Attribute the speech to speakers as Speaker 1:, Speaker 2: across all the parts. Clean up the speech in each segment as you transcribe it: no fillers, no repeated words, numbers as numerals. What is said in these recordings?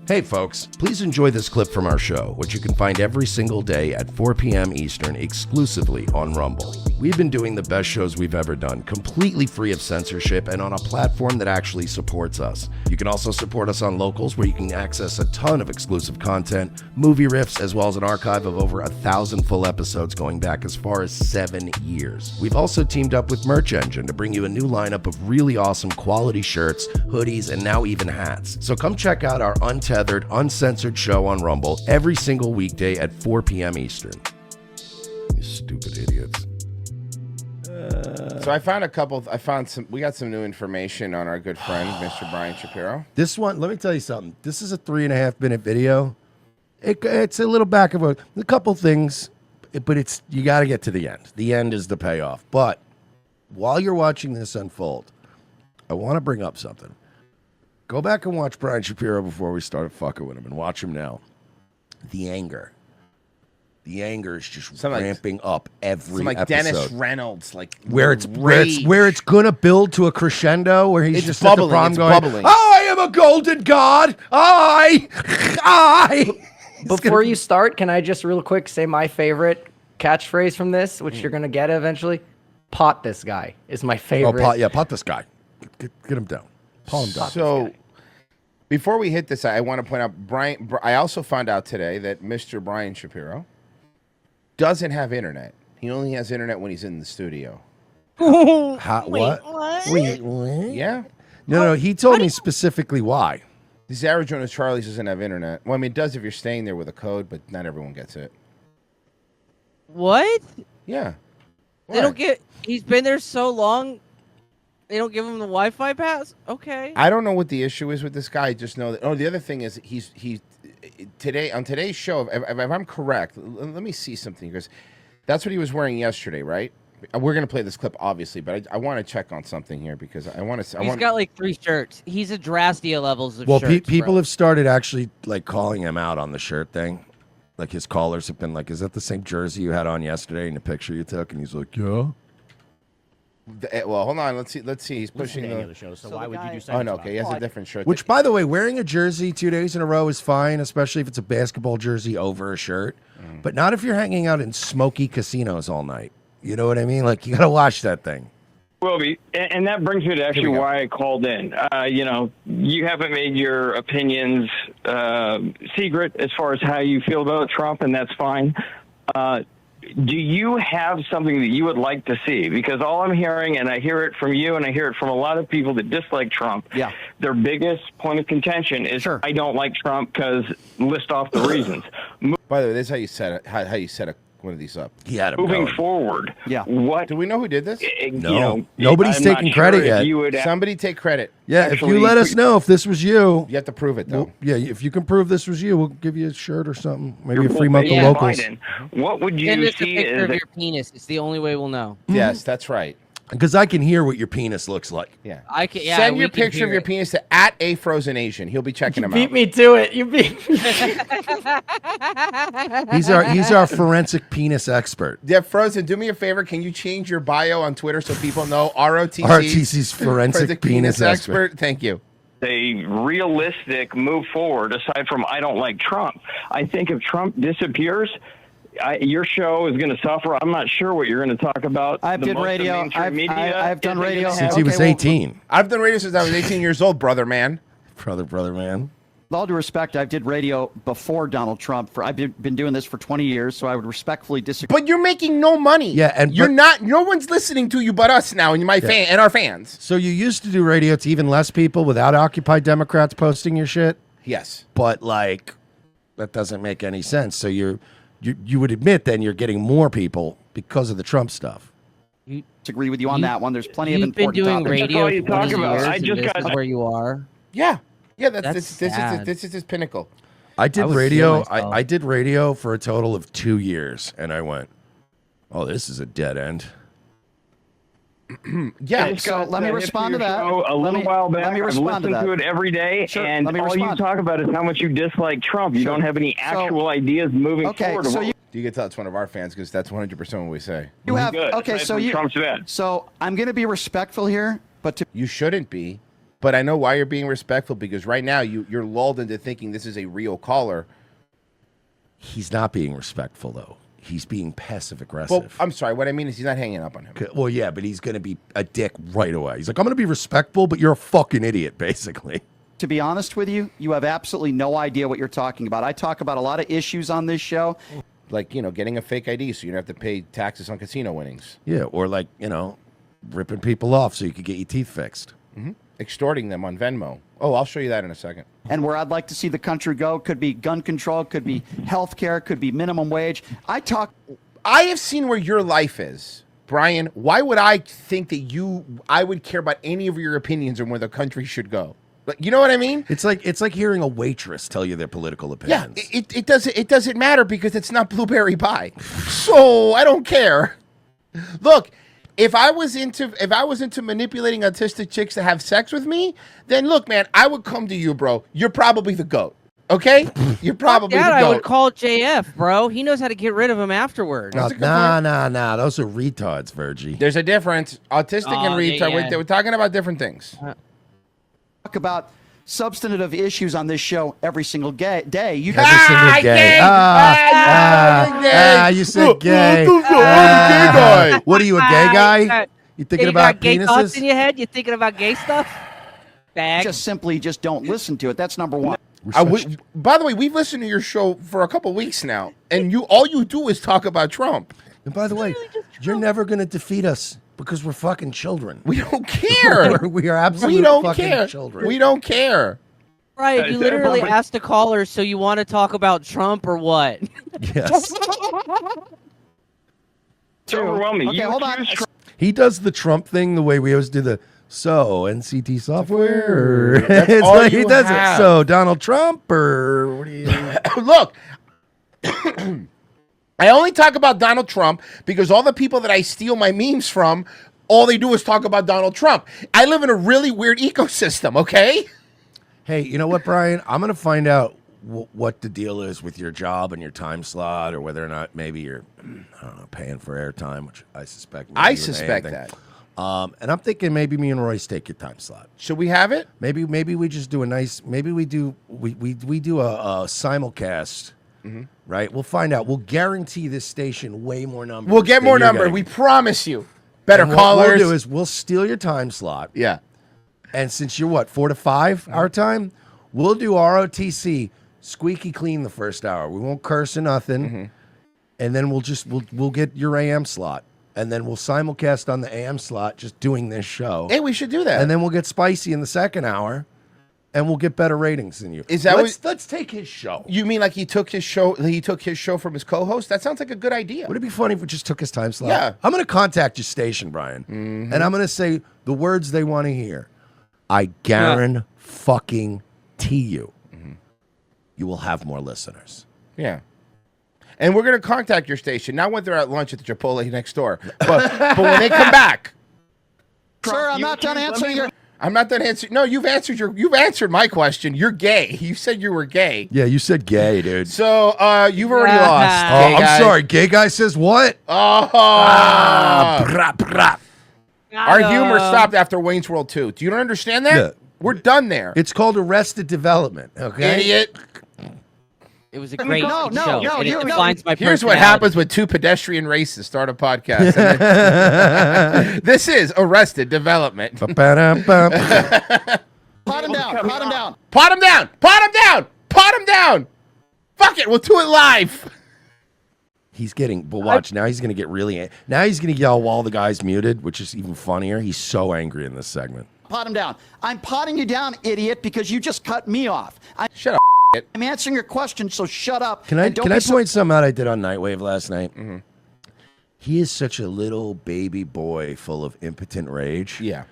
Speaker 1: Hey folks, please enjoy this clip from our show, which you can find every single day at 4 p.m. Eastern exclusively on Rumble. We've been doing the best shows we've ever done, completely free of censorship and on a platform that actually supports us. You can also support us on Locals, where you can access a ton of exclusive content, movie riffs, as well as an archive of over 1,000 full episodes going back as far as 7 years. We've also teamed up with Merch Engine to bring you a new lineup of really awesome quality shirts, hoodies, and now even hats. So come check out our untethered, uncensored show on Rumble every single weekday at 4 p.m. Eastern. You stupid idiots.
Speaker 2: So we got some new information on our good friend, Mr. Brian Shapiro.
Speaker 1: This one, let me tell you something. This is a 3.5-minute video. It's a little back of a couple things, but you got to get to the end. The end is the payoff. But while you're watching this unfold, I want to bring up something. Go back and watch Brian Shapiro before we started fucking with him, and watch him now. The anger is just ramping up every episode.
Speaker 2: Dennis Reynolds,
Speaker 1: where it's gonna build to a crescendo where he's just
Speaker 2: bubbling,
Speaker 1: at the prom
Speaker 2: bubbling.
Speaker 1: I am a golden god. I.
Speaker 3: Before you start, can I just real quick say my favorite catchphrase from this, which you're gonna get eventually? Pot this guy is my favorite.
Speaker 1: Pot this guy. Get him down. Palm down.
Speaker 2: So, before we hit this, I want to point out, I also found out today that Mr. Brian Shapiro doesn't have internet. He only has internet when he's in the studio.
Speaker 1: What?
Speaker 4: Wait,
Speaker 1: what? Yeah. No, he told me specifically why.
Speaker 2: This Arizona Charlie's doesn't have internet. Well, I mean, it does if you're staying there with a code, but not everyone gets it.
Speaker 4: What?
Speaker 2: Yeah.
Speaker 4: They don't get. He's been there so long. They don't give him the Wi-Fi pass. Okay.
Speaker 2: I don't know what the issue is with this guy. I just know that. Oh, the other thing is he today on today's show. If I'm correct, let me see something, because that's what he was wearing yesterday, right? We're gonna play this clip, obviously, but I want to check on something here because I want to.
Speaker 4: He's got like 3 shirts. He's a Drastia levels of shirts.
Speaker 1: Well, people have started actually like calling him out on the shirt thing. Like his callers have been like, "Is that the same jersey you had on yesterday in the picture you took?" And he's like, "Yeah."
Speaker 2: Well, hold on. Let's see. He's pushing
Speaker 5: the show. So why would you do something?
Speaker 2: Oh no, okay. He has a different shirt.
Speaker 1: Which, by the way, wearing a jersey 2 days in a row is fine, especially if it's a basketball jersey over a shirt. But not if you're hanging out in smoky casinos all night. You know what I mean? Like, you got to watch that thing.
Speaker 6: Wilby, and that brings me to actually why I called in. You haven't made your opinions secret as far as how you feel about Trump, and that's fine. Do you have something that you would like to see? Because all I'm hearing, and I hear it from you, and I hear it from a lot of people that dislike Trump, their biggest point of contention is, I don't like Trump because list off the reasons.
Speaker 2: By the way, this is how you set it. How you set one of these up.
Speaker 1: He had him
Speaker 6: moving
Speaker 1: going.
Speaker 6: forward.
Speaker 2: Yeah.
Speaker 6: What?
Speaker 2: Do we know who did this?
Speaker 1: No. Nobody's taking credit yet.
Speaker 2: Somebody take credit.
Speaker 1: Yeah, if you let us know if this was you.
Speaker 2: You have to prove it, though.
Speaker 1: If you can prove this was you, we'll give you a shirt or something. Maybe a free month of Locals.
Speaker 6: Biden. What would you
Speaker 4: Send us
Speaker 6: see?
Speaker 4: a picture of your penis. It's the only way we'll know.
Speaker 2: Yes, that's right.
Speaker 1: Because I can hear what your penis looks like.
Speaker 2: Yeah.
Speaker 4: I can. Yeah,
Speaker 2: Send your picture of your penis to @AFrozenAsian. He'll be checking them out.
Speaker 3: Beat me to it. You beat me.
Speaker 1: He's our forensic penis expert.
Speaker 2: Yeah, Frozen, do me a favor. Can you change your bio on Twitter so people know ROTC?
Speaker 1: ROTC's forensic penis expert.
Speaker 2: Thank you.
Speaker 6: A realistic move forward, aside from I don't like Trump. I think if Trump disappears, your show is going to suffer. I'm not sure what you're going to talk about.
Speaker 5: I've done radio. I've done radio
Speaker 1: since he was 18.
Speaker 2: I've done radio since I was 18 years old, brother man.
Speaker 1: Brother man.
Speaker 5: With all due respect, I did radio before Donald Trump. I've been doing this for 20 years, so I would respectfully disagree.
Speaker 2: But you're making no money.
Speaker 1: Yeah, and
Speaker 2: you're not. No one's listening to you but us now, and and our fans.
Speaker 1: So you used to do radio to even less people without Occupy Democrats posting your shit.
Speaker 2: Yes,
Speaker 1: but like that doesn't make any sense. So you would admit then you're getting more people because of the Trump stuff.
Speaker 5: I agree with you on that one. There's plenty of important
Speaker 4: You've been doing
Speaker 5: topics.
Speaker 4: radio for 20 years,
Speaker 6: I just
Speaker 4: and this is where you are.
Speaker 2: Yeah. Yeah,
Speaker 4: That's
Speaker 2: this is his pinnacle.
Speaker 1: I did radio. I did radio for a total of 2 years, and I went, "Oh, this is a dead end."
Speaker 5: Yeah, so let me respond to that.
Speaker 6: A little while back,
Speaker 5: let me respond
Speaker 6: I've listened to it every day, and all you talk about is how much you dislike Trump. You don't have any actual ideas moving forward.
Speaker 5: So
Speaker 2: you can tell it's one of our fans because that's 100% what we say.
Speaker 5: You have
Speaker 6: Good.
Speaker 5: okay.
Speaker 6: Aside
Speaker 5: So
Speaker 6: from
Speaker 5: you.
Speaker 6: Trump's bad.
Speaker 5: So I'm going to be respectful here, but
Speaker 2: you shouldn't be. But I know why you're being respectful, because right now you're lulled into thinking this is a real caller.
Speaker 1: He's not being respectful, though. He's being passive aggressive.
Speaker 2: Well, I'm sorry. What I mean is he's not hanging up on him.
Speaker 1: Well, yeah, but he's going to be a dick right away. He's like, I'm going to be respectful, but you're a fucking idiot, basically.
Speaker 5: To be honest with you, you have absolutely no idea what you're talking about. I talk about a lot of issues on this show.
Speaker 2: Like, getting a fake ID so you don't have to pay taxes on casino winnings.
Speaker 1: Yeah, or like, ripping people off so you could get your teeth fixed.
Speaker 2: Extorting them on Venmo. Oh, I'll show you that in a second.
Speaker 5: And where I'd like to see the country go could be gun control, could be health care, could be minimum wage. I
Speaker 2: have seen where your life is. Brian, why would I think that I would care about any of your opinions on where the country should go? You know what I mean?
Speaker 1: It's like hearing a waitress tell you their political opinions.
Speaker 2: Yeah, it doesn't matter because it's not blueberry pie. So I don't care. Look, if I was into manipulating autistic chicks to have sex with me, then look, man, I would come to you, bro. You're probably the GOAT. Okay? You're probably the GOAT.
Speaker 4: I would call JF, bro. He knows how to get rid of him afterwards.
Speaker 1: Nah. Those are retards, Virgie.
Speaker 2: There's a difference. Autistic and retard.
Speaker 4: Yeah.
Speaker 2: We're talking about different things.
Speaker 5: talk about substantive issues on this show every single day.
Speaker 1: Every single day. You said gay. What are you, a gay guy? You thinking about
Speaker 4: gay
Speaker 1: penises?
Speaker 4: thoughts in your head? You thinking about gay stuff? Bag.
Speaker 5: Just simply don't listen to it. That's number one.
Speaker 2: By the way, we've listened to your show for a couple weeks now, and all you do is talk about Trump.
Speaker 1: And by the way, you're never going to defeat us because we're fucking children.
Speaker 2: We don't care.
Speaker 1: we are absolute fucking children.
Speaker 2: We don't care.
Speaker 4: Right, you literally asked the caller, so you want to talk about Trump or what?
Speaker 1: Yes.
Speaker 6: It's overwhelming.
Speaker 5: Okay, hold on.
Speaker 1: He does the Trump thing the way we always do the NCT software.
Speaker 2: That's
Speaker 1: it's
Speaker 2: all
Speaker 1: like he
Speaker 2: you
Speaker 1: does
Speaker 2: have.
Speaker 1: it. So Donald Trump or what do you
Speaker 2: Look, I only talk about Donald Trump because all the people that I steal my memes from, all they do is talk about Donald Trump. I live in a really weird ecosystem, okay?
Speaker 1: Hey, you know what, Brian? I'm going to find out what the deal is with your job and your time slot, or whether or not maybe you're, I don't know, paying for airtime, which I suspect.
Speaker 2: I suspect that.
Speaker 1: And I'm thinking maybe me and Royce take your time slot.
Speaker 2: Should we have it?
Speaker 1: Maybe we just do a nice. Maybe we do a simulcast.
Speaker 2: Mm-hmm.
Speaker 1: Right? We'll find out. We'll guarantee this station way more numbers.
Speaker 2: We'll get more numbers. We promise you. Better callers.
Speaker 1: What we'll do is we'll steal your time slot.
Speaker 2: Yeah.
Speaker 1: And since you're 4 to 5 our time, we'll do ROTC squeaky clean the first hour. We won't curse or nothing.
Speaker 2: Mm-hmm.
Speaker 1: And then we'll get your AM slot. And then we'll simulcast on the AM slot just doing this show.
Speaker 2: Hey, we should do that.
Speaker 1: And then we'll get spicy in the second hour. And we'll get better ratings than you.
Speaker 2: Is that
Speaker 1: let's take his show.
Speaker 2: You mean like he took his show from his co-host? That sounds like a good idea.
Speaker 1: Would it be funny if we just took his time slot?
Speaker 2: Yeah.
Speaker 1: I'm going to contact your station, Brian.
Speaker 2: Mm-hmm.
Speaker 1: And I'm going to say the words they want to hear. I guarantee fucking you.
Speaker 2: Mm-hmm.
Speaker 1: You will have more listeners.
Speaker 2: Yeah. And we're going to contact your station, not when they're at lunch at the Chipotle next door, but when they come back.
Speaker 5: Sir, I'm not done answering your...
Speaker 2: I'm not done answering. No, you've answered my question. You're gay. You said you were gay.
Speaker 1: Yeah, you said gay, dude.
Speaker 2: So you've already lost.
Speaker 1: I'm sorry. Gay guy says what?
Speaker 2: Our humor stopped after Wayne's World 2. Do you not understand that?
Speaker 1: Yeah.
Speaker 2: We're done there.
Speaker 1: It's called Arrested Development. Okay,
Speaker 2: Idiot.
Speaker 4: It was a great
Speaker 5: No,
Speaker 4: show. It defines my
Speaker 2: Here's what
Speaker 4: personality.
Speaker 2: happens when two pedestrian racists start a podcast. This is Arrested Development.
Speaker 5: Pot him down. Pot him down.
Speaker 2: Pot him down. Pot him down. Pot him down. Fuck it. We'll do it live.
Speaker 1: He's getting. But watch now. He's gonna get really. Now he's gonna yell while the guy's muted, which is even funnier. He's so angry in this segment.
Speaker 5: Pot him down. I'm potting you down, idiot, because you just cut me off.
Speaker 2: Shut up.
Speaker 5: I'm answering your question, so shut up.
Speaker 1: Can I point something out I did on Nightwave last night? Mm-hmm. He is such a little baby boy full of impotent rage.
Speaker 2: Yeah.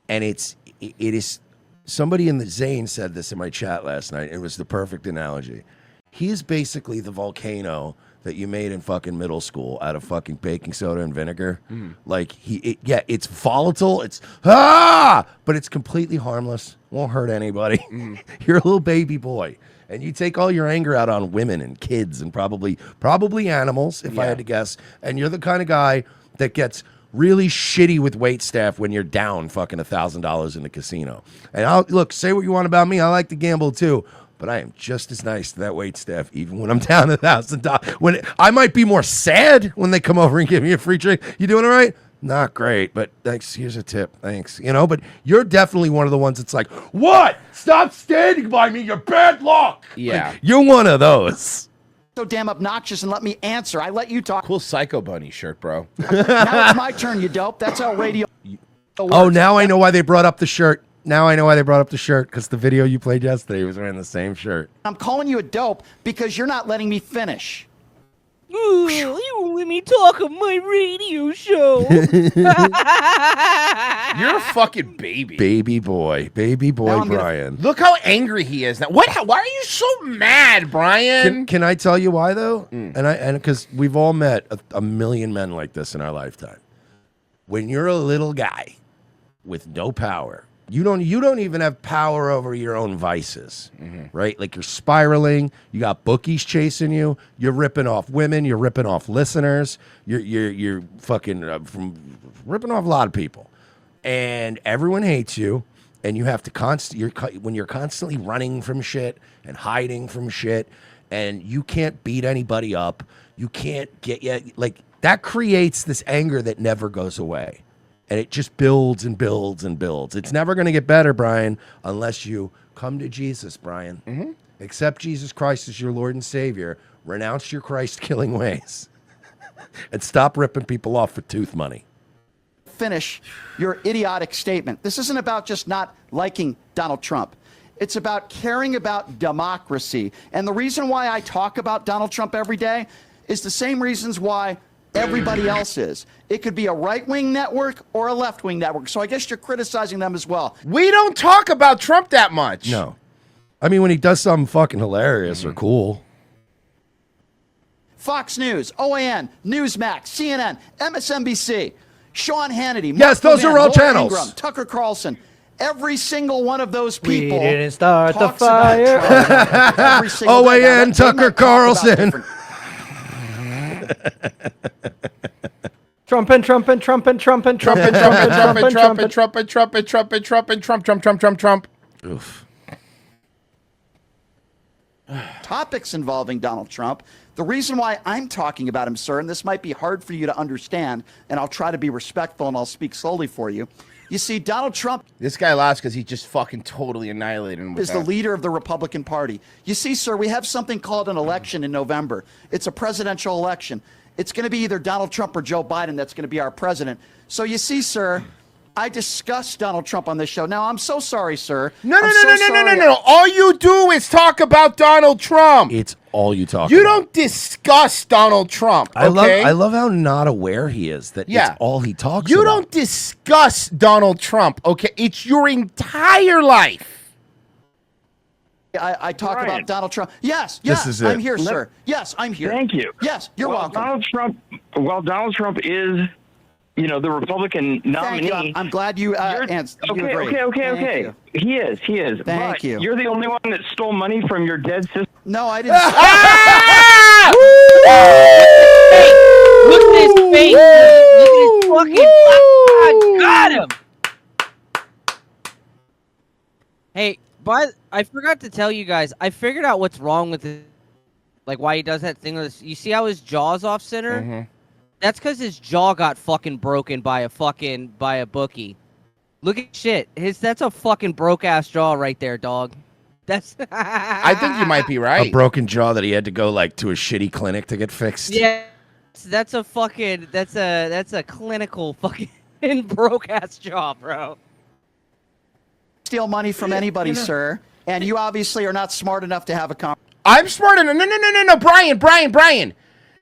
Speaker 1: And it is somebody in the Zane said this in my chat last night. It was the perfect analogy. He is basically the volcano that you made in fucking middle school out of fucking baking soda and vinegar. Like it's volatile. It's but it's completely harmless. Won't hurt anybody. You're a little baby boy, and you take all your anger out on women and kids and probably animals, if I had to guess. And you're the kind of guy that gets really shitty with wait staff when you're down fucking $1,000 in the casino. And I'll look, say what you want about me. I like to gamble too, but I am just as nice to that wait staff even when I'm down $1,000. When I might be more sad when they come over and give me a free drink. You doing all right? Not great, but thanks. Here's a tip. Thanks. You know, but you're definitely one of the ones that's like, what? Stop standing by me. You're bad luck.
Speaker 2: Yeah.
Speaker 1: Like, you're one of those.
Speaker 5: So damn obnoxious and let me answer. I let you talk.
Speaker 2: Cool Psycho Bunny shirt, bro.
Speaker 5: Now it's my turn, you dope. That's how radio works.
Speaker 1: Oh, now I know why they brought up the shirt. Now I know why they brought up the shirt, because the video you played yesterday was wearing the same shirt.
Speaker 5: I'm calling you a dope because you're not letting me finish.
Speaker 4: Ooh, you won't let me talk on my radio show.
Speaker 2: You're a fucking baby.
Speaker 1: Baby boy Brian.
Speaker 2: Look how angry he is now. What? Why are you so mad, Brian?
Speaker 1: Can I tell you why though? And because we've all met a million men like this in our lifetime. When you're a little guy with no power, you don't even have power over your own vices, right? Like you're spiraling. You got bookies chasing you. You're ripping off women. You're ripping off listeners. You're fucking from ripping off a lot of people, and everyone hates you. And you have to when you're constantly running from shit and hiding from shit, and you can't beat anybody up. You can't like that creates this anger that never goes away. And it just builds and builds and builds. It's never going to get better, Brian, unless you come to Jesus, Brian. Accept Jesus Christ as your Lord and Savior. Renounce your Christ-killing ways. And stop ripping people off for tooth money.
Speaker 5: Finish your idiotic statement. This isn't about just not liking Donald Trump. It's about caring about democracy. And the reason why I talk about Donald Trump every day is the same reasons why everybody else is. It could be a right-wing network or a left-wing network. So I guess you're criticizing them as well.
Speaker 2: We don't talk about Trump that much.
Speaker 1: No. I mean, when he does something fucking hilarious or cool.
Speaker 5: Fox News, OAN, Newsmax, CNN, MSNBC, Sean Hannity.
Speaker 1: Yes, those are all channels.
Speaker 5: Ingram, Tucker Carlson. Every single one of those people.
Speaker 3: We didn't start the
Speaker 5: talks about
Speaker 3: fire.
Speaker 5: Trump every single day. Now,
Speaker 1: OAN, Tucker Carlson.
Speaker 3: Trumpin'.
Speaker 2: Trump.
Speaker 1: Oof.
Speaker 5: Topics involving Donald Trump. The reason why I'm talking about him, sir, and this might be hard for you to understand, and I'll try to be respectful and I'll speak slowly for you. You see, Donald Trump
Speaker 2: This guy lost because he just fucking totally annihilated him.
Speaker 5: is the leader of the Republican Party. You see, sir, we have something called an election in November. It's a presidential election. It's going to be either Donald Trump or Joe Biden that's going to be our president. So you see, sir, I discussed Donald Trump on this show. Now, I'm so sorry, sir.
Speaker 2: No. All you do is talk about Donald Trump.
Speaker 1: It's all you talk
Speaker 2: You
Speaker 1: about.
Speaker 2: don't discuss Donald Trump. Okay?
Speaker 1: I love how not aware he is that it's all he talks
Speaker 2: You
Speaker 1: about.
Speaker 2: don't discuss Donald Trump, okay? It's your entire life.
Speaker 5: I talk
Speaker 6: Brian.
Speaker 5: about Donald Trump. Yes,
Speaker 1: This is it.
Speaker 5: I'm here, sir. Yes, I'm here.
Speaker 6: Thank you.
Speaker 5: Yes, you're welcome.
Speaker 6: Donald Trump is, the Republican nominee.
Speaker 5: Thank you. I'm glad you answered.
Speaker 6: Okay. He is.
Speaker 5: Thank
Speaker 6: But
Speaker 5: you.
Speaker 6: You're the only one that stole money from your dead sister.
Speaker 5: No, I didn't.
Speaker 4: Look at his face. Look at his fucking black. I got him. Hey, but I forgot to tell you guys. I figured out what's wrong with it. Like why he does that thing. You see how his jaw's off center? That's because his jaw got fucking broken by a bookie. Look at shit. That's a fucking broke ass jaw right there, dog. That's.
Speaker 2: I think you might be right.
Speaker 1: A broken jaw that he had to go to a shitty clinic to get fixed.
Speaker 4: Yeah, that's a clinical fucking broke ass jaw, bro.
Speaker 5: Steal money from anybody, sir. And you obviously are not smart enough to have a conversation.
Speaker 2: I'm smart enough. No, Brian.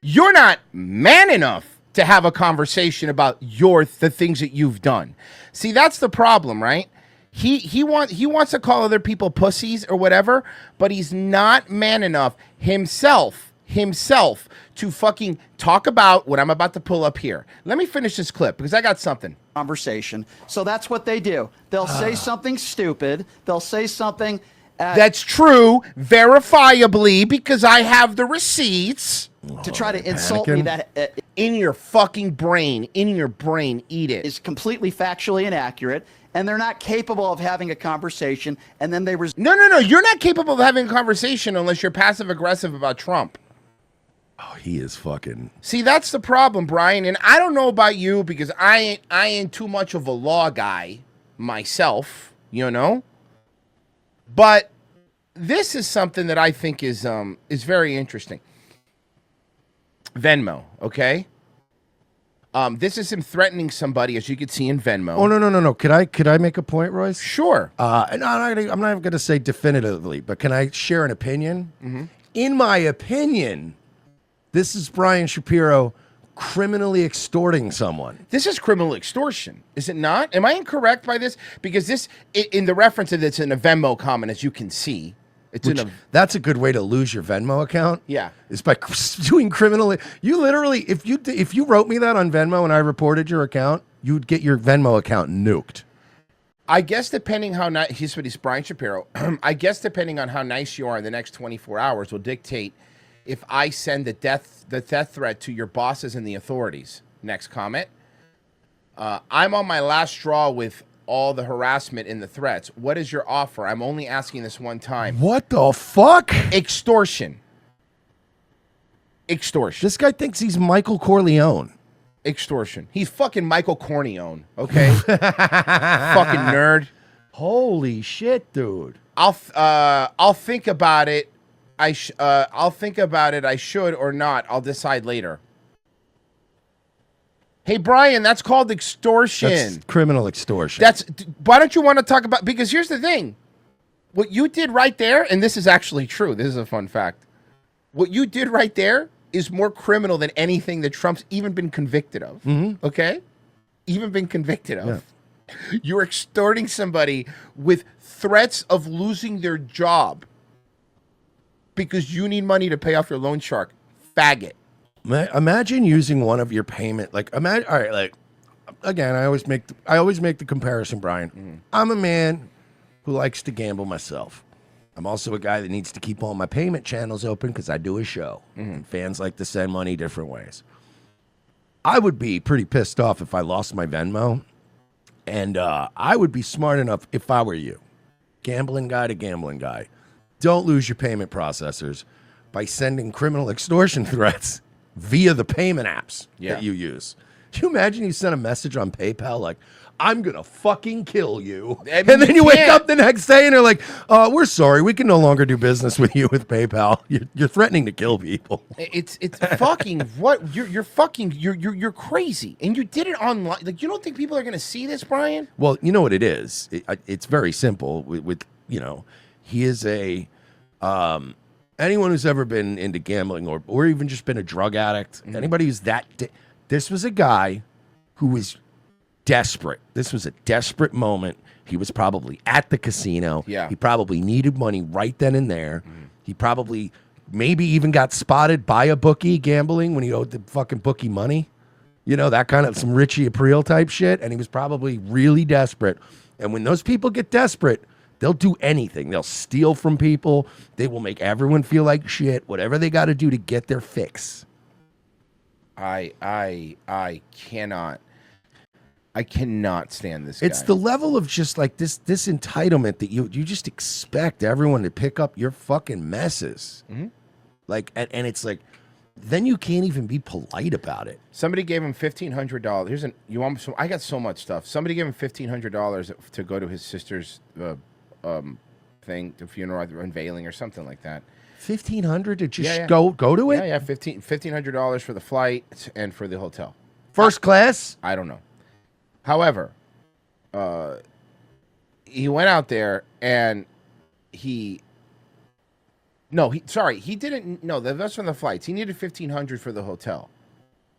Speaker 2: You're not man enough to have a conversation about the things that you've done. See, that's the problem, right? He wants to call other people pussies or whatever, but he's not man enough himself to fucking talk about what I'm about to pull up here. Let me finish this clip because I got something.
Speaker 5: Conversation. So that's what they do. They'll say something stupid. They'll say something.
Speaker 2: That's true, verifiably, because I have the receipts.
Speaker 5: to try to insult me that
Speaker 2: in your fucking brain, eat it.
Speaker 5: is completely factually inaccurate, and they're not capable of having a conversation, and then they
Speaker 2: No, you're not capable of having a conversation unless you're passive aggressive about Trump.
Speaker 1: Oh, he is fucking.
Speaker 2: See, that's the problem, Brian. And I don't know about you because I ain't too much of a law guy myself, you know. But this is something that I think is very interesting. Venmo, okay? This is him threatening somebody, as you can see in Venmo.
Speaker 1: Oh no! Could I make a point, Royce?
Speaker 2: Sure.
Speaker 1: No, I'm not going to say definitively, but can I share an opinion?
Speaker 2: Mm-hmm.
Speaker 1: In my opinion, this is Brian Shapiro criminally extorting someone.
Speaker 2: This is criminal extortion, is it not? Am I incorrect by this? Because this, in the reference of it's in a Venmo comment, as you can see.
Speaker 1: That's a good way to lose your Venmo account.
Speaker 2: Yeah.
Speaker 1: Is by doing criminally. You literally, if you wrote me that on Venmo and I reported your account, you'd get your Venmo account nuked.
Speaker 2: I guess depending how nice, he's Brian Shapiro. I guess depending on how nice you are in the next 24 hours will dictate if I send the death threat to your bosses and the authorities. Next comment. I'm on my last straw with all the harassment and the threats. What is your offer? I'm only asking this one time.
Speaker 1: What the fuck?
Speaker 2: Extortion.
Speaker 1: This guy thinks he's Michael Corleone.
Speaker 2: Extortion. He's fucking Michael Corleone, okay? Fucking nerd.
Speaker 1: Holy shit, dude.
Speaker 2: I'll think about it. I'll think about it. I should or not. I'll decide later. Hey, Brian, that's called extortion.
Speaker 1: That's criminal extortion.
Speaker 2: Why don't you want to talk about, because here's the thing. What you did right there, and this is actually true. This is a fun fact. What you did right there is more criminal than anything that Trump's even been convicted of.
Speaker 1: Mm-hmm.
Speaker 2: Okay? Even been convicted of. Yeah. You're extorting somebody with threats of losing their job because you need money to pay off your loan shark. Faggot.
Speaker 1: Imagine using one of your payment, all right, like, again, I always make the comparison, Brian. Mm. I'm a man who likes to gamble myself. I'm also a guy that needs to keep all my payment channels open because I do a show. Mm. And fans like to send money different ways. I would be pretty pissed off if I lost my Venmo, and I would be smart enough if I were you, gambling guy to gambling guy. Don't lose your payment processors by sending criminal extortion threats via the payment apps that you use. Can you imagine you sent a message on PayPal like, I'm going to fucking kill you. And then you wake up the next day and they're like, we're sorry. We can no longer do business with you with PayPal. You're threatening to kill people.
Speaker 2: It's fucking what? You're crazy. And you did it online. Like, you don't think people are going to see this, Brian?
Speaker 1: Well, you know what it is. It's very simple with he is a... anyone who's ever been into gambling or even just been a drug addict, anybody who's this was a guy who was desperate. This was a desperate moment. He was probably at the casino.
Speaker 2: Yeah.
Speaker 1: He probably needed money right then and there. He probably maybe even got spotted by a bookie gambling when he owed the fucking bookie money. You know, that kind of some Richie Aprile type shit. And he was probably really desperate. And when those people get desperate, they'll do anything. They'll steal from people. They will make everyone feel like shit. Whatever they got to do to get their fix.
Speaker 2: I cannot stand this guy.
Speaker 1: It's the level of just like this entitlement that you just expect everyone to pick up your fucking messes. Mm-hmm. Like, and it's like, then you can't even be polite about it.
Speaker 2: Somebody gave him $1,500. I got so much stuff. Somebody gave him $1,500 to go to his sister's thing, the funeral unveiling or something like that.
Speaker 1: $1,500 to just go to it?
Speaker 2: Yeah, $1,500 for the flight and for the hotel.
Speaker 1: First class?
Speaker 2: I don't know. However, he went out there and he didn't. No, that's from the flights. He needed $1,500 for the hotel.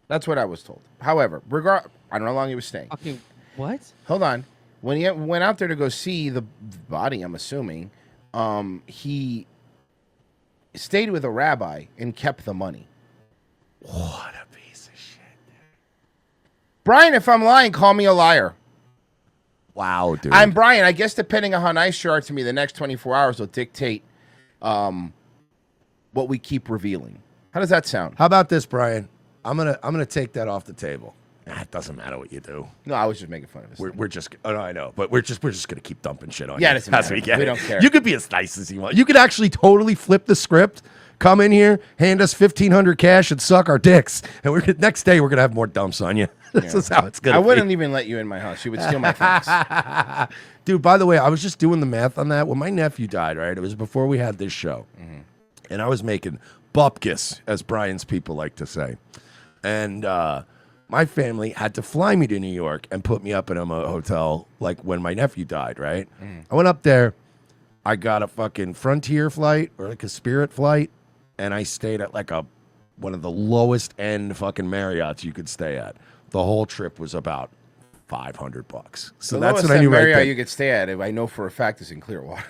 Speaker 2: That's what I was told. However, I don't know how long he was staying.
Speaker 4: Okay, what?
Speaker 2: Hold on. When he went out there to go see the body, I'm assuming, he stayed with a rabbi and kept the money.
Speaker 1: What a piece of shit.
Speaker 2: Brian, if I'm lying, call me a liar.
Speaker 1: Wow, dude.
Speaker 2: I'm Brian. I guess depending on how nice you are to me, the next 24 hours will dictate what we keep revealing. How does that sound?
Speaker 1: How about this, Brian? I'm gonna take that off the table. It doesn't matter what you do.
Speaker 2: No, I was just making fun of us.
Speaker 1: We're just. Oh no, I know, but we're just gonna keep dumping shit on you.
Speaker 2: Yeah, it doesn't matter. We don't care.
Speaker 1: You could be as nice as you want. You could actually totally flip the script. Come in here, hand us $1,500 cash, and suck our dicks. And next day we're gonna have more dumps on you. This is how it's gonna.
Speaker 2: I
Speaker 1: be.
Speaker 2: wouldn't even let you in my house. You would steal my things.
Speaker 1: Dude, by the way, I was just doing the math on that. When my nephew died, right? It was before we had this show, and I was making bupkis, as Brian's people like to say, and. My family had to fly me to New York and put me up in a hotel like when my nephew died, right? I went up there. I got a fucking Frontier flight or like a Spirit flight, and I stayed at like one of the lowest end fucking Marriotts you could stay at. The whole trip was about $500. So that's what I knew right
Speaker 2: Marriott
Speaker 1: there.
Speaker 2: you could stay at, I know for a fact, is in Clearwater.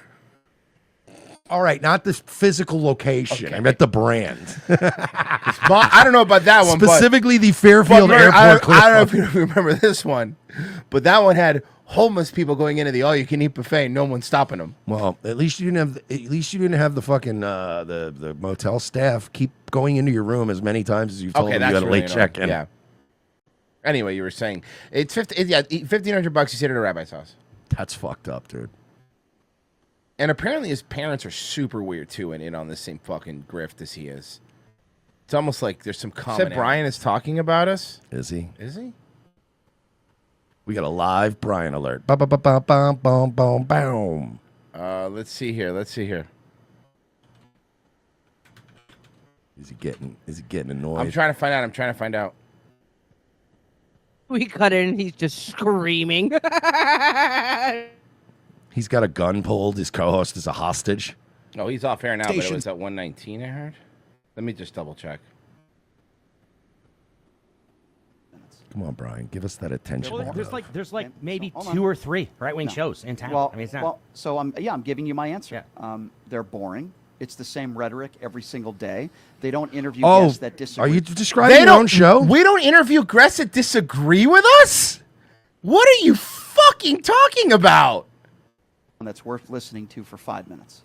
Speaker 1: All right, not the physical location. I meant the brand.
Speaker 2: I don't know about that one.
Speaker 1: Specifically the Fairfield
Speaker 2: but
Speaker 1: Airport.
Speaker 2: I don't know if you remember this one, but that one had homeless people going into the all-you-can-eat buffet. And no one stopping them.
Speaker 1: Well, at least you didn't have the fucking the motel staff keep going into your room as many times as you've told them you got a late check-in.
Speaker 2: Yeah. Anyway, you were saying it's $1,500. You sit at a rabbi's house.
Speaker 1: That's fucked up, dude.
Speaker 2: And apparently his parents are super weird too, and in on the same fucking grift as he is. It's almost like there's some common.
Speaker 7: Said Brian is talking about us.
Speaker 1: Is he?
Speaker 2: Is he?
Speaker 1: We got a live Brian alert. Ba ba ba ba ba boom boom boom.
Speaker 2: Let's see here.
Speaker 1: Is he getting annoyed?
Speaker 2: I'm trying to find out.
Speaker 4: We cut in and he's just screaming.
Speaker 1: He's got a gun pulled. His co-host is a hostage.
Speaker 2: Oh, he's off air now, but it
Speaker 1: Station.
Speaker 2: was at 119, I heard. Let me just double check.
Speaker 1: Come on, Brian. Give us that attention.
Speaker 8: Well, there's like maybe
Speaker 5: So, hold
Speaker 8: two
Speaker 5: on.
Speaker 8: or three right-wing shows in town.
Speaker 5: Well,
Speaker 8: I mean, it's not.
Speaker 5: well, so I'm giving you my answer.
Speaker 8: Yeah.
Speaker 5: They're boring. It's the same rhetoric every single day. They don't interview
Speaker 1: Oh,
Speaker 5: guests that disagree.
Speaker 1: are you describing your own show?
Speaker 7: We don't interview guests that disagree with us? What are you fucking talking about?
Speaker 5: That's worth listening to for 5 minutes?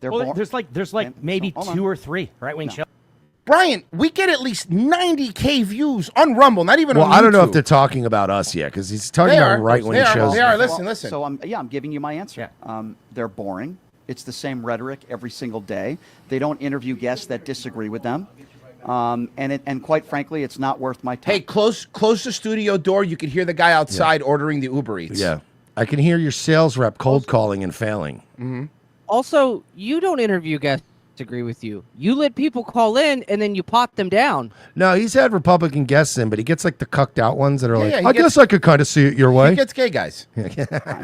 Speaker 5: They're
Speaker 8: Well,
Speaker 5: boring.
Speaker 8: there's like
Speaker 5: Okay,
Speaker 8: maybe
Speaker 5: so, hold
Speaker 8: two
Speaker 5: on.
Speaker 8: or three right-wing
Speaker 5: No.
Speaker 8: shows.
Speaker 7: Brian, we get at least 90K views on Rumble, not even
Speaker 1: Well,
Speaker 7: on
Speaker 1: I don't know if
Speaker 7: YouTube.
Speaker 1: they're talking about us yet because he's talking
Speaker 2: They
Speaker 1: about
Speaker 2: are.
Speaker 1: right-wing
Speaker 2: They are.
Speaker 1: shows.
Speaker 2: They are. Listen.
Speaker 5: So I'm giving you my answer.
Speaker 8: Yeah.
Speaker 5: They're boring. It's the same rhetoric every single day. They don't interview guests that disagree with them. And quite frankly, it's not worth my time.
Speaker 2: Hey, close the studio door. You can hear the guy outside ordering the Uber Eats.
Speaker 1: Yeah. I can hear your sales rep cold calling and failing.
Speaker 4: Also, you don't interview guests that agree with you. You let people call in and then you pot them down.
Speaker 1: No, he's had Republican guests in, but he gets like the cucked out ones that are like,
Speaker 2: yeah, he
Speaker 1: I
Speaker 2: gets-
Speaker 1: guess I could kind of see it your way.
Speaker 2: He gets gay guys.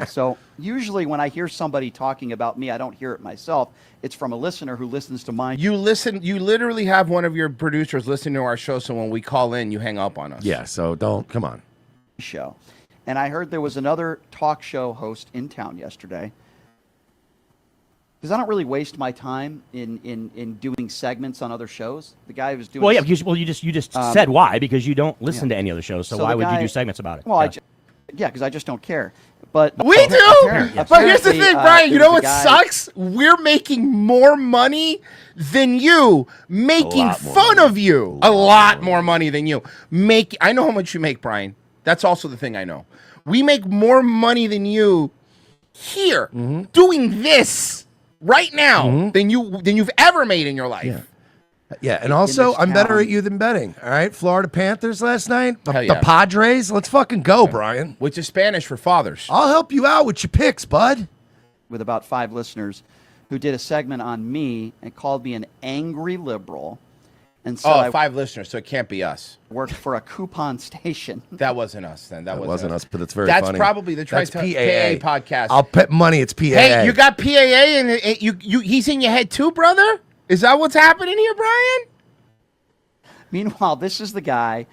Speaker 5: So usually when I hear somebody talking about me, I don't hear it myself. It's from a listener who listens to mine.
Speaker 2: You literally have one of your producers listen to our show, so when we call in, you hang up on us.
Speaker 1: Yeah, so come on.
Speaker 5: Show. And I heard there was another talk show host in town yesterday. Because I don't really waste my time in doing segments on other shows. The guy who was doing.
Speaker 8: Well, yeah, because you just said why, because you don't listen to any other shows. So,
Speaker 5: So
Speaker 8: why
Speaker 5: the
Speaker 8: would you
Speaker 5: guy-
Speaker 8: do segments about it?
Speaker 5: Well,
Speaker 8: Yeah.
Speaker 5: because I just don't care. But
Speaker 7: We do!
Speaker 5: Apparently-
Speaker 7: But here's the
Speaker 5: apparently,
Speaker 7: thing, Brian. You
Speaker 5: there
Speaker 7: know
Speaker 5: was
Speaker 7: what
Speaker 5: a guy-
Speaker 7: sucks? We're making more money than you, making
Speaker 1: lot more
Speaker 7: fun
Speaker 1: money.
Speaker 7: of you.
Speaker 2: A lot more money than you make. I know how much you make, Brian. That's also the thing I know. We make more money than you here doing this right now than you've ever made in your life.
Speaker 1: Yeah. Yeah, and also,
Speaker 5: this
Speaker 1: I'm better
Speaker 5: town-
Speaker 1: at you than betting. All right, Florida Panthers last night,
Speaker 2: Hell
Speaker 1: the
Speaker 2: yeah.
Speaker 1: Padres. Let's fucking go, Brian.
Speaker 2: Which is Spanish for fathers.
Speaker 1: I'll help you out with your picks, bud.
Speaker 5: with about 5 listeners who did a segment on me and called me an angry liberal. And so I
Speaker 2: 5 listeners, so it can't be us.
Speaker 5: worked for a coupon station.
Speaker 2: That wasn't us then. That
Speaker 1: Wasn't us, but it's very
Speaker 2: That's
Speaker 1: funny.
Speaker 2: probably the
Speaker 1: That's
Speaker 2: PAA podcast.
Speaker 1: I'll bet money it's PAA.
Speaker 2: Hey, you got PAA and he's in your head too, brother? Is that what's happening here, Brian?
Speaker 5: Meanwhile, this is the guy.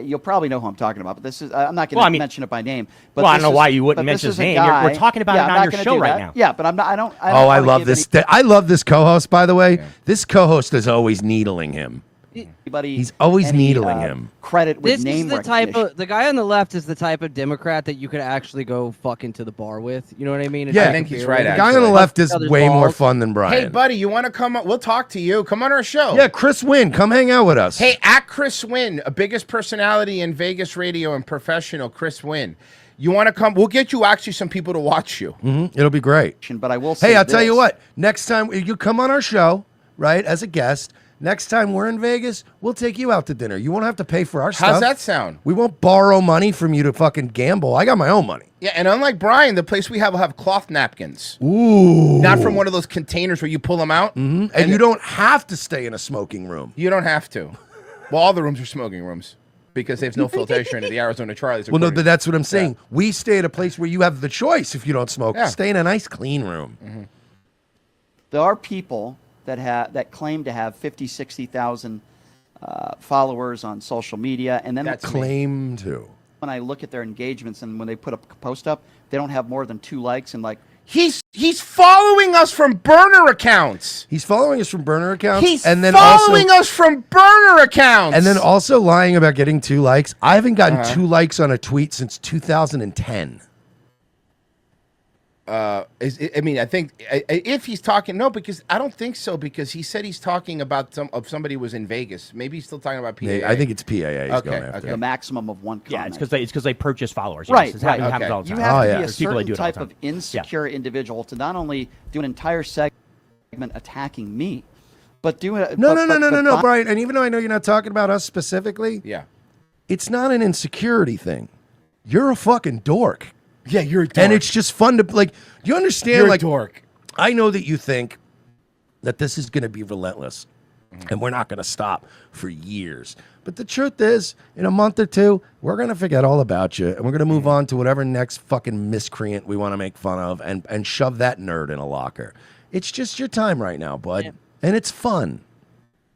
Speaker 5: You'll probably know who I'm talking about, but this is. I'm not going to
Speaker 8: Well, I mean-
Speaker 5: mention it by name. But
Speaker 8: Well, I
Speaker 5: this
Speaker 8: don't know
Speaker 5: is-
Speaker 8: why you wouldn't
Speaker 5: but this
Speaker 8: mention
Speaker 5: is
Speaker 8: his
Speaker 5: a
Speaker 8: name.
Speaker 5: guy-
Speaker 8: We're talking about
Speaker 5: yeah,
Speaker 8: it
Speaker 5: I'm
Speaker 8: on
Speaker 5: not
Speaker 8: your
Speaker 5: gonna
Speaker 8: show
Speaker 5: do
Speaker 8: right
Speaker 5: that.
Speaker 8: now.
Speaker 5: Yeah, but I'm not. I don't.
Speaker 1: Oh, I
Speaker 5: wanna
Speaker 1: love
Speaker 5: give
Speaker 1: this.
Speaker 5: any-
Speaker 1: I love this co-host, by the way. This co-host is always needling him.
Speaker 5: anybody.
Speaker 1: He's always
Speaker 5: any,
Speaker 1: needling him.
Speaker 5: Credit with
Speaker 4: This
Speaker 5: name
Speaker 4: is the type
Speaker 5: recognition.
Speaker 4: of the guy on the left is the type of Democrat that you could actually go fucking to the bar with. You know what I mean?
Speaker 1: Yeah,
Speaker 2: I think he's right.
Speaker 1: The guy on the left is
Speaker 4: Other
Speaker 1: way more
Speaker 4: balls.
Speaker 1: fun than Brian.
Speaker 2: Hey, buddy, you want to come? We'll talk to you. Come on our show.
Speaker 1: Yeah, Chris Wynn, come hang out with us.
Speaker 2: Hey, at Chris Wynn, a biggest personality in Vegas radio and professional, Chris Wynn. You want to come? We'll get you actually some people to watch you.
Speaker 1: It'll be great.
Speaker 5: But I will say
Speaker 1: Hey, I'll tell you
Speaker 5: this.
Speaker 1: what. Next time you come on our show, right, as a guest, next time we're in Vegas, we'll take you out to dinner. You won't have to pay for our stuff.
Speaker 2: How's that sound?
Speaker 1: We won't borrow money from you to fucking gamble. I got my own money.
Speaker 2: Yeah, and unlike Brian, the place we have will have cloth napkins.
Speaker 1: Ooh.
Speaker 2: Not from one of those containers where you pull them out.
Speaker 1: And you don't have to stay in a smoking room.
Speaker 2: You don't have to. Well, all the rooms are smoking rooms because there's no filtration in the Arizona Charlies.
Speaker 1: Well, no,
Speaker 2: according-
Speaker 1: but that's what I'm saying. We stay at a place where you have the choice if you don't smoke.
Speaker 2: Yeah.
Speaker 1: Stay in a nice, clean room.
Speaker 5: There are people that claim to have 50, 60,000 followers on social media, and then
Speaker 2: That's me.
Speaker 1: Claim to.
Speaker 5: when I look at their engagements and when they put a post up, they don't have more than 2 likes and like.
Speaker 2: He's following us from burner accounts.
Speaker 1: He's following us from burner accounts.
Speaker 2: He's
Speaker 1: and then
Speaker 2: following
Speaker 1: also,
Speaker 2: us from burner accounts.
Speaker 1: And then also lying about getting 2 likes. I haven't gotten
Speaker 2: Uh-huh.
Speaker 1: 2 likes on a tweet since 2010.
Speaker 2: I think if he's talking, no, because I don't think so, because he said he's talking about somebody who was in Vegas. Maybe he's still talking about PAA.
Speaker 1: I think it's PAA he's
Speaker 2: Okay,
Speaker 1: going after.
Speaker 5: The maximum of 1 comment.
Speaker 8: Yeah, it's because they purchase followers. Yes,
Speaker 5: Right,
Speaker 8: It
Speaker 5: right.
Speaker 8: happens all the
Speaker 5: You
Speaker 8: time.
Speaker 5: have to be a
Speaker 8: There's people that
Speaker 5: certain
Speaker 8: do it all the
Speaker 5: type
Speaker 8: time.
Speaker 5: of insecure individual to not only do an entire segment attacking me, but do it.
Speaker 1: No, Brian. And even though I know you're not talking about us specifically,
Speaker 2: Yeah.
Speaker 1: it's not an insecurity thing. You're a fucking dork.
Speaker 2: Yeah, you're a dork.
Speaker 1: And it's just fun to, like, you understand,
Speaker 2: You're a
Speaker 1: like,
Speaker 2: dork.
Speaker 1: I know that you think that this is going to be relentless and we're not going to stop for years. But the truth is, in a month or two, we're going to forget all about you and we're going to move on to whatever next fucking miscreant we want to make fun of and shove that nerd in a locker. It's just your time right now, bud.
Speaker 4: Yeah.
Speaker 1: And it's fun.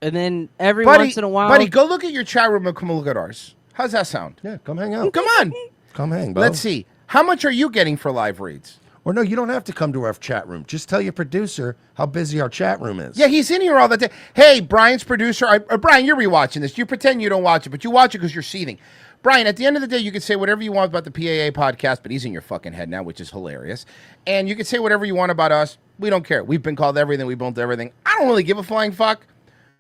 Speaker 4: And then every
Speaker 2: Buddy,
Speaker 4: once in a while,
Speaker 2: buddy, go look at your chat room and come look at ours. How's that sound?
Speaker 1: Yeah, come hang out.
Speaker 2: Come on.
Speaker 1: Come hang, bro.
Speaker 2: Let's see. How much are you getting for live reads?
Speaker 1: Or no, you don't have to come to our chat room. Just tell your producer how busy our chat room is.
Speaker 2: Yeah, he's in here all the time. Hey, Brian's producer. Brian, you're rewatching this. You pretend you don't watch it, but you watch it because you're seething. Brian, at the end of the day, you can say whatever you want about the PAA podcast, but he's in your fucking head now, which is hilarious. And you can say whatever you want about us. We don't care. We've been called everything. We've built everything. I don't really give a flying fuck.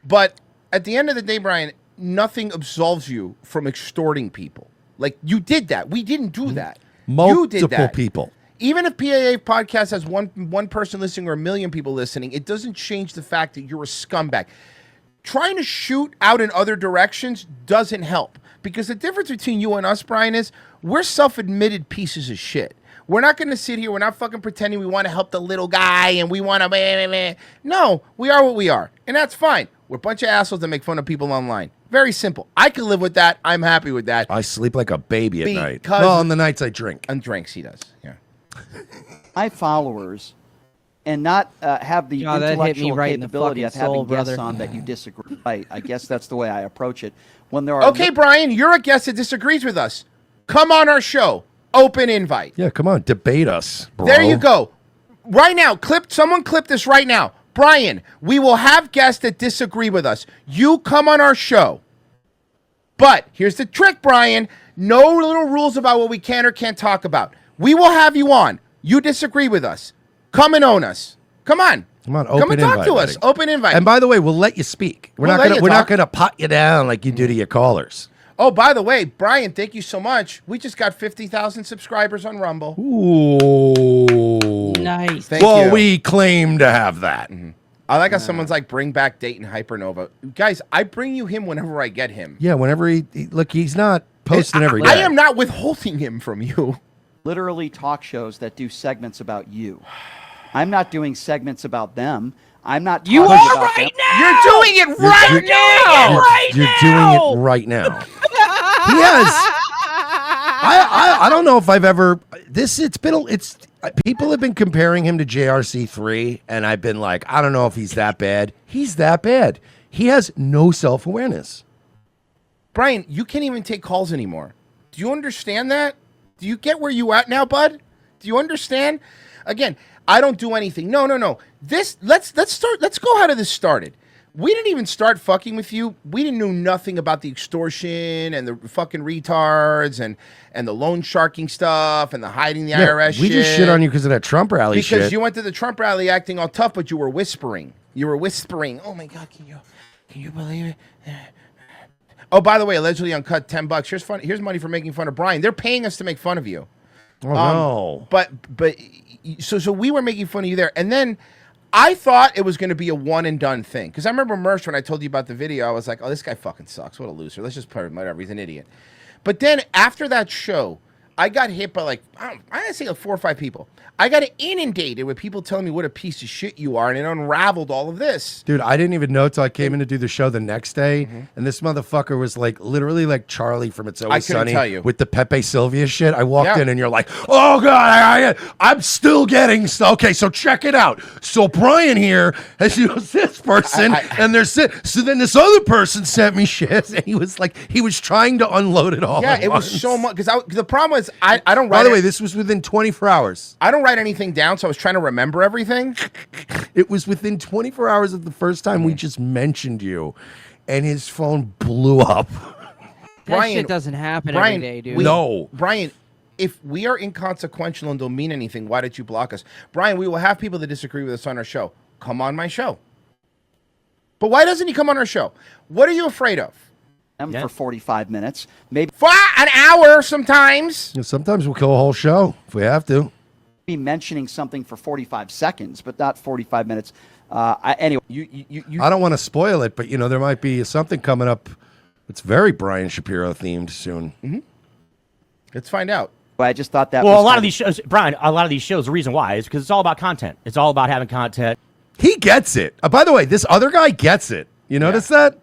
Speaker 2: But at the end of the day, Brian, nothing absolves you from extorting people. Like, you did that. We didn't do that. You did
Speaker 1: Multiple
Speaker 2: that.
Speaker 1: people.
Speaker 2: Even if PAA podcast has one person listening or 1 million people listening, it doesn't change the fact that you're a scumbag. Trying to shoot out in other directions doesn't help, because the difference between you and us, Brian, is we're self-admitted pieces of shit. We're not going to sit here. We're not fucking pretending we want to help the little guy and we want to. No, we are what we are, and that's fine. We're a bunch of assholes that make fun of people online. Very simple. I can live with that. I'm happy with that.
Speaker 1: I sleep like a baby at night.
Speaker 2: Because-
Speaker 1: Well, on the nights I drink.
Speaker 2: And drinks, he does. Yeah.
Speaker 5: My followers and not have the
Speaker 4: God, that hit me
Speaker 5: intellectual
Speaker 4: right in the
Speaker 5: capability of
Speaker 4: fucking soul,
Speaker 5: having guests
Speaker 4: brother.
Speaker 5: on that you disagree. I guess that's the way I approach it. When there are
Speaker 2: Okay, Brian, you're a guest that disagrees with us. Come on our show. Open invite.
Speaker 1: Yeah, come on, debate us, bro.
Speaker 2: There you go. Right now, someone clip this right now. Brian, we will have guests that disagree with us. You come on our show. But here's the trick, Brian. No little rules about what we can or can't talk about. We will have you on. You disagree with us. Come and own us. Come on.
Speaker 1: Come on,
Speaker 2: Come
Speaker 1: open
Speaker 2: and talk
Speaker 1: invite,
Speaker 2: to us.
Speaker 1: buddy.
Speaker 2: Open invite.
Speaker 1: And by the way, we'll let you speak. We're
Speaker 2: We'll
Speaker 1: not
Speaker 2: let
Speaker 1: gonna
Speaker 2: you
Speaker 1: we're not
Speaker 2: talk.
Speaker 1: gonna pot you down like you do to your callers.
Speaker 2: Oh, by the way, Brian, thank you so much. We just got 50,000 subscribers on Rumble.
Speaker 1: Ooh.
Speaker 4: nice.
Speaker 2: Thank
Speaker 1: well,
Speaker 2: you.
Speaker 1: we claim to have that.
Speaker 2: I like how someone's like, bring back Dayton Hypernova. Guys, I bring you him whenever I get him.
Speaker 1: Yeah, whenever look, he's not posting every day.
Speaker 2: I am not withholding him from you.
Speaker 5: literally talk shows that do segments about you. I'm not doing segments about them. I'm not.
Speaker 4: You
Speaker 5: talking
Speaker 4: are
Speaker 5: about
Speaker 4: right
Speaker 5: them.
Speaker 4: now.
Speaker 2: You're doing it right now.
Speaker 1: You're doing it right now. He has. I don't know if I've ever people have been comparing him to JRC3 and I've been like, I don't know if he's that bad. He's that bad. He has no self-awareness.
Speaker 2: Brian, you can't even take calls anymore. Do you understand that? Do you get where you at now, bud? Do you understand? Again, I don't do anything. No. Let's go how this started. We didn't even start fucking with you. We didn't know nothing about the extortion and the fucking retards and the loan sharking stuff and the hiding the IRS
Speaker 1: we
Speaker 2: shit.
Speaker 1: just shit on you because of that Trump rally
Speaker 2: because
Speaker 1: shit.
Speaker 2: you went to the Trump rally acting all tough, but you were whispering. You were whispering. Oh my God, can you believe it? Oh, by the way, allegedly uncut $10. Here's money for making fun of Brian. They're paying us to make fun of you.
Speaker 1: Oh no.
Speaker 2: But so we were making fun of you there, and then I thought it was going to be a one and done thing because I remember Mersh when I told you about the video. I was like, oh, this guy fucking sucks. What a loser. Let's just put him whatever. He's an idiot. But then after that show, I got hit by I gotta say 4 or 5 people. I got inundated with people telling me what a piece of shit you are, and it unraveled all of this.
Speaker 1: Dude, I didn't even know till I came in to do the show the next day, and this motherfucker was literally like Charlie from It's Always
Speaker 2: couldn't
Speaker 1: Sunny
Speaker 2: tell you.
Speaker 1: with the Pepe Sylvia shit. I walked in and you're like, oh God, I'm still getting okay, so check it out. So Brian here has this person, and there's so then this other person sent me shit, and he was trying to unload it all.
Speaker 2: Yeah,
Speaker 1: at
Speaker 2: it
Speaker 1: once.
Speaker 2: was so much because the problem was I don't write.
Speaker 1: By the way, this was within 24 hours.
Speaker 2: I don't write anything down, so I was trying to remember everything.
Speaker 1: It was within 24 hours of the first time we just mentioned you, and his phone blew up.
Speaker 4: That shit doesn't happen every day, dude.
Speaker 1: No.
Speaker 2: Brian, if we are inconsequential and don't mean anything, why did you block us? Brian, we will have people that disagree with us on our show. Come on my show. But why doesn't he come on our show? What are you afraid of?
Speaker 5: For 45 minutes, maybe
Speaker 2: for an hour sometimes.
Speaker 1: Sometimes we'll kill a whole show if we have to.
Speaker 5: Be mentioning something for 45 seconds, but not 45 minutes. Anyway,
Speaker 1: I don't want to spoil it, but there might be something coming up that's very Brian Shapiro themed soon.
Speaker 2: Mm-hmm. Let's find out.
Speaker 5: But I just thought that.
Speaker 8: Well, a lot of these shows, Brian. A lot of these shows. The reason why is because it's all about content. It's all about having content.
Speaker 1: He gets it. By the way, this other guy gets it. You notice that?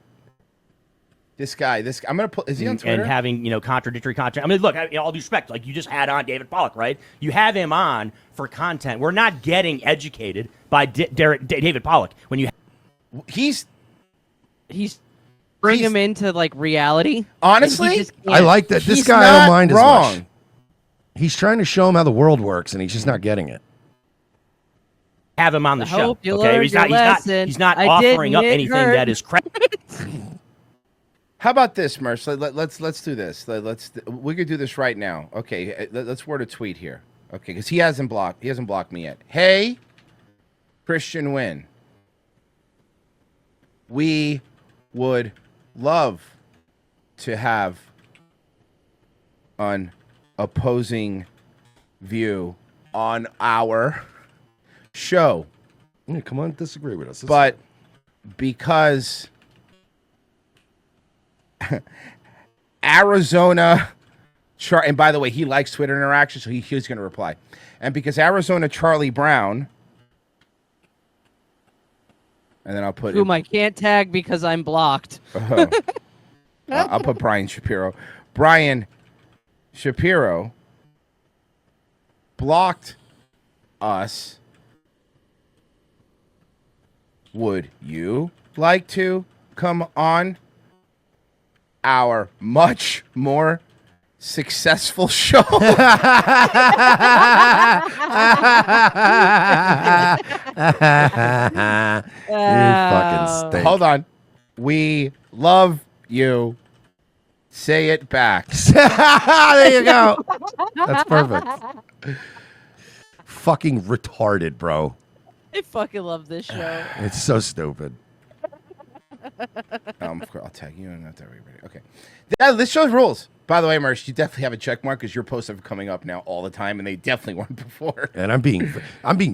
Speaker 2: This guy, I'm gonna put. Is he on Twitter?
Speaker 8: And having contradictory content. I mean, look, all due respect, like you just had on David Pollock, right? You have him on for content. We're not getting educated by David Pollock when you.
Speaker 2: He's
Speaker 4: bring him into reality.
Speaker 2: Honestly,
Speaker 1: I like that. This guy I don't mind as much. He's trying to show him how the world works, and he's just not getting it.
Speaker 8: Have him on the show.
Speaker 4: Hope you
Speaker 8: Okay,
Speaker 4: learned
Speaker 8: he's
Speaker 4: your
Speaker 8: not
Speaker 4: lesson.
Speaker 8: he's not
Speaker 4: I
Speaker 8: offering up
Speaker 4: didn't
Speaker 8: anything
Speaker 4: hurt.
Speaker 8: that is credible.
Speaker 2: How about this, Merce? Let's do this. We could do this right now. Okay, let's word a tweet here. Okay, because he hasn't blocked me yet. Hey, Christian Wynn, we would love to have an opposing view on our show.
Speaker 1: Yeah, come on, disagree with us.
Speaker 2: But because Arizona, and by the way, he likes Twitter interaction, so he's going to reply. And because Arizona Charlie Brown, and then I'll put
Speaker 4: whom I can't tag because I'm blocked.
Speaker 2: I'll put Brian Shapiro. Brian Shapiro blocked us. Would you like to come on our much more successful show?
Speaker 1: You fucking stink.
Speaker 2: Hold on. We love you. Say it back.
Speaker 1: There you go. That's perfect. Fucking retarded, bro.
Speaker 4: I fucking love this show.
Speaker 1: It's so stupid.
Speaker 2: I'll tag you and not everybody. Okay. This shows rules. By the way, Mersh, you definitely have a check mark because your posts are coming up now all the time, and they definitely weren't before.
Speaker 1: And I'm being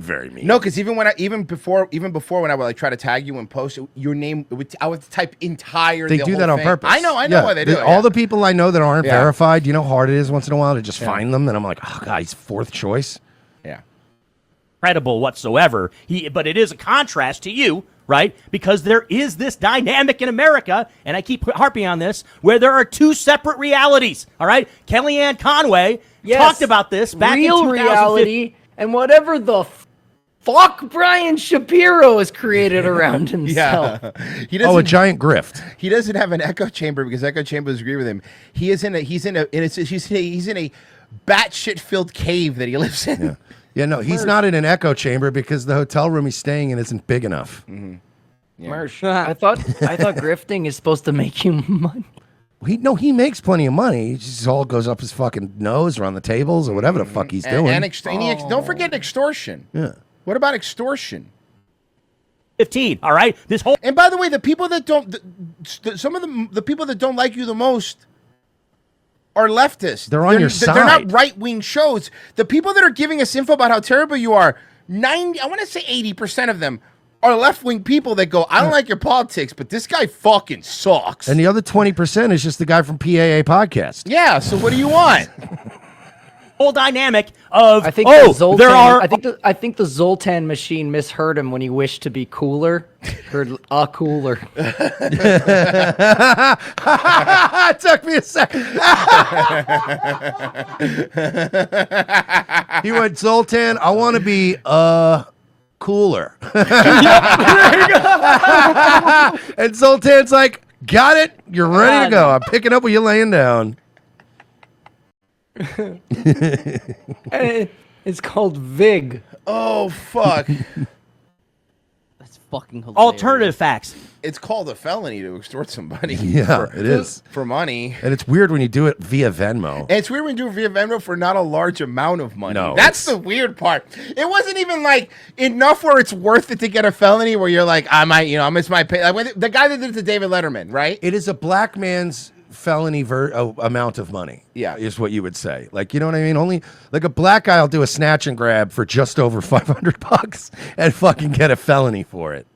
Speaker 1: very mean.
Speaker 2: No, because even before when I would try to tag you and post your name, I would type entire.
Speaker 1: They do that on purpose.
Speaker 2: I know why they do it.
Speaker 1: All the people I know that aren't verified, you know how hard it is once in a while to just find them, and I'm like, oh god, he's fourth choice.
Speaker 2: Yeah.
Speaker 8: Credible whatsoever. But it is a contrast to you, right? Because there is this dynamic in America, and I keep harping on this, where there are two separate realities. All right, Kellyanne Conway talked about this back in 2015.
Speaker 3: Reality and whatever the fuck Brian Shapiro has created around himself.
Speaker 2: Yeah. He doesn't,
Speaker 1: a giant grift.
Speaker 2: He doesn't have an echo chamber because echo chambers agree with him. He's in a batshit filled cave that he lives in.
Speaker 1: Yeah, no, he's not in an echo chamber because the hotel room he's staying in isn't big enough.
Speaker 2: Mm-hmm.
Speaker 3: Mersh, I thought grifting is supposed to make you money.
Speaker 1: He makes plenty of money. It just all goes up his fucking nose or on the tables or whatever the fuck he's doing.
Speaker 2: Don't forget extortion.
Speaker 1: Yeah.
Speaker 2: What about extortion?
Speaker 8: 15. All right. This whole.
Speaker 2: And by the way, the people that don't, some of the people that don't like you the most are leftists.
Speaker 1: They're on your side.
Speaker 2: They're not right wing shows. The people that are giving us info about how terrible you are, I want to say 80% of them are left wing people that go, I don't like your politics, but this guy fucking sucks.
Speaker 1: And the other 20% is just the guy from PAA podcast.
Speaker 2: Yeah. So what do you want?
Speaker 8: Whole dynamic of
Speaker 3: I think I think the Zoltan machine misheard him when he wished to be cooler. Heard a cooler.
Speaker 1: It took me a second. He went, Zoltan, I want to be cooler. And Zoltan's like, got it. You're ready to go. I'm picking up where you're laying down.
Speaker 3: It's called VIG.
Speaker 2: Oh, fuck.
Speaker 4: That's fucking hilarious.
Speaker 8: alternative facts.
Speaker 2: It's called a felony to extort somebody.
Speaker 1: Yeah, it is.
Speaker 2: For money.
Speaker 1: And it's weird when you do it via Venmo.
Speaker 2: And it's weird when you do it via Venmo for not a large amount of money.
Speaker 1: No,
Speaker 2: that's the weird part. It wasn't even like enough where it's worth it to get a felony where you're like, I miss my pay. Like the guy that did it to David Letterman, right?
Speaker 1: It is a black man's felony amount of money.
Speaker 2: Yeah.
Speaker 1: Is what you would say. Like, you know what I mean? Only like a black guy will do a snatch and grab for just over $500 and fucking get a felony for it.